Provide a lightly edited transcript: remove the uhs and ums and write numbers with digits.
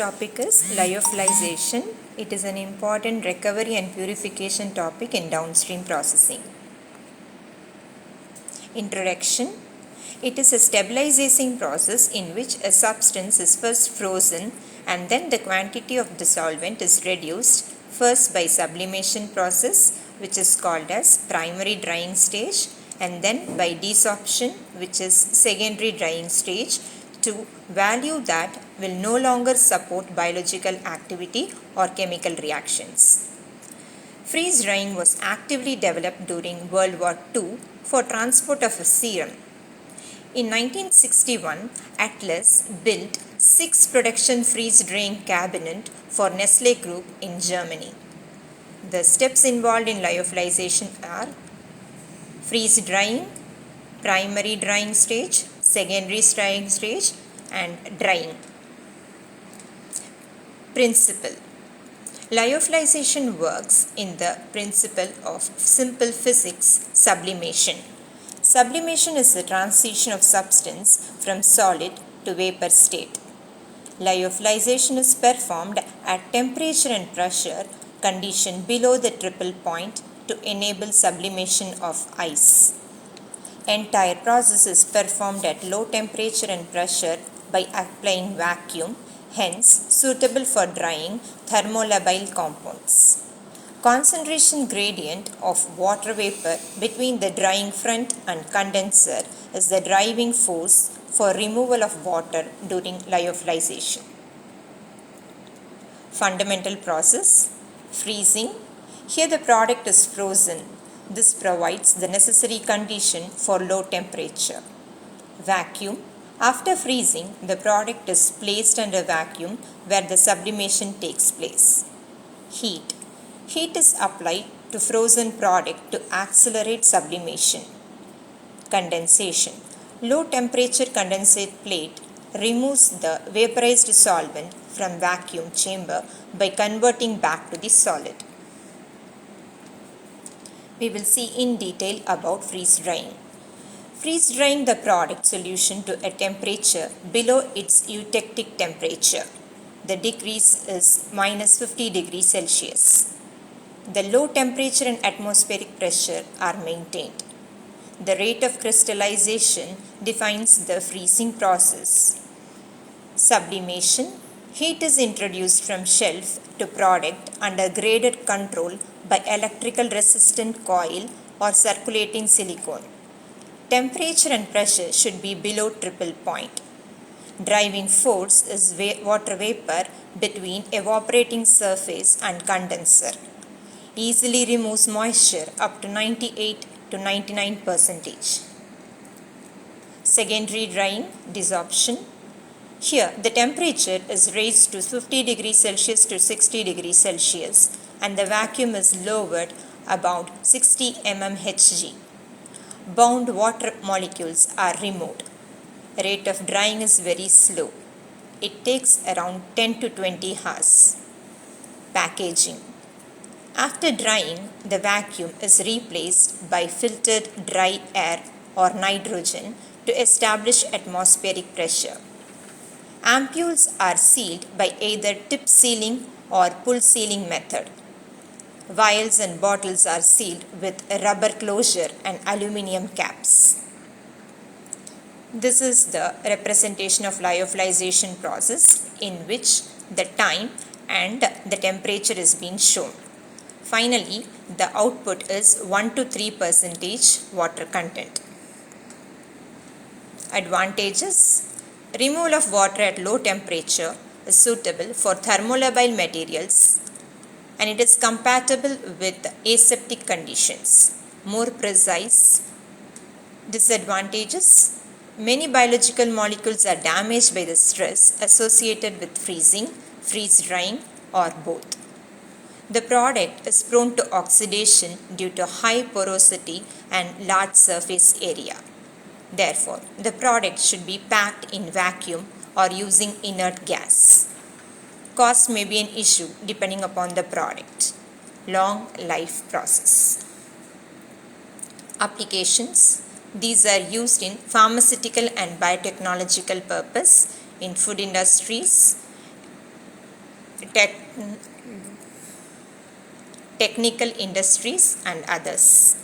topic is lyophilization. It is an important recovery and purification topic in downstream processing. Introduction. It is a stabilizing process in which a substance is first frozen and then the quantity of the solvent is reduced first by sublimation process, which is called as primary drying stage, and then by desorption, which is secondary drying stage, to value that will no longer support biological activity or chemical reactions. Freeze drying was actively developed during World War II for transport of a serum. In 1961, Atlas built 6 production freeze drying cabinets for Nestle Group in Germany. The steps involved in lyophilization are freeze drying, primary drying stage, secondary drying stage, and drying. Principle. Lyophilization works in the principle of simple physics, sublimation. Sublimation is the transition of substance from solid to vapor state. Lyophilization is performed at temperature and pressure condition below the triple point to enable sublimation of ice. Entire process is performed at low temperature and pressure by applying vacuum, hence suitable for drying thermolabile compounds. Concentration gradient of water vapor between the drying front and condenser is the driving force for removal of water during lyophilization. Fundamental process. Freezing. Here the product is frozen. This provides the necessary condition for low temperature. Vacuum. After freezing, the product is placed under vacuum where the sublimation takes place. Heat. Heat is applied to frozen product to accelerate sublimation. Condensation. Low temperature condensate plate removes the vaporized solvent from vacuum chamber by converting back to the solid. We will see in detail about freeze drying. Freeze drying the product solution to a temperature below its eutectic temperature. The decrease is minus 50 degrees Celsius. The low temperature and atmospheric pressure are maintained. The rate of crystallization defines the freezing process. Sublimation. Heat is introduced from shelf to product under graded control by electrical resistant coil or circulating silicone. Temperature and pressure should be below triple point. Driving force is water vapor between evaporating surface and condenser. Easily removes moisture up to 98 to 99%. Secondary drying, desorption. Here the temperature is raised to 50 degrees Celsius to 60 degrees Celsius and the vacuum is lowered about 60 mmHg. Bound water molecules are removed. Rate of drying is very slow. It takes around 10 to 20 hours. Packaging. After drying, the vacuum is replaced by filtered dry air or nitrogen to establish atmospheric pressure. Ampoules are sealed by either tip sealing or pull sealing method. Vials and bottles are sealed with a rubber closure and aluminium caps. This is the representation of lyophilization process in which the time and the temperature is being shown. Finally, the output is 1 to 3% water content. Advantages. Removal of water at low temperature is suitable for thermolabile materials and it is compatible with aseptic conditions. More precise. Disadvantages. Many biological molecules are damaged by the stress associated with freezing, freeze drying, or both. The product is prone to oxidation due to high porosity and large surface area. Therefore, the product should be packed in vacuum or using inert gas. Cost may be an issue depending upon the product. Long life process. Applications. These are used in pharmaceutical and biotechnological purpose, in food industries, technical industries and others.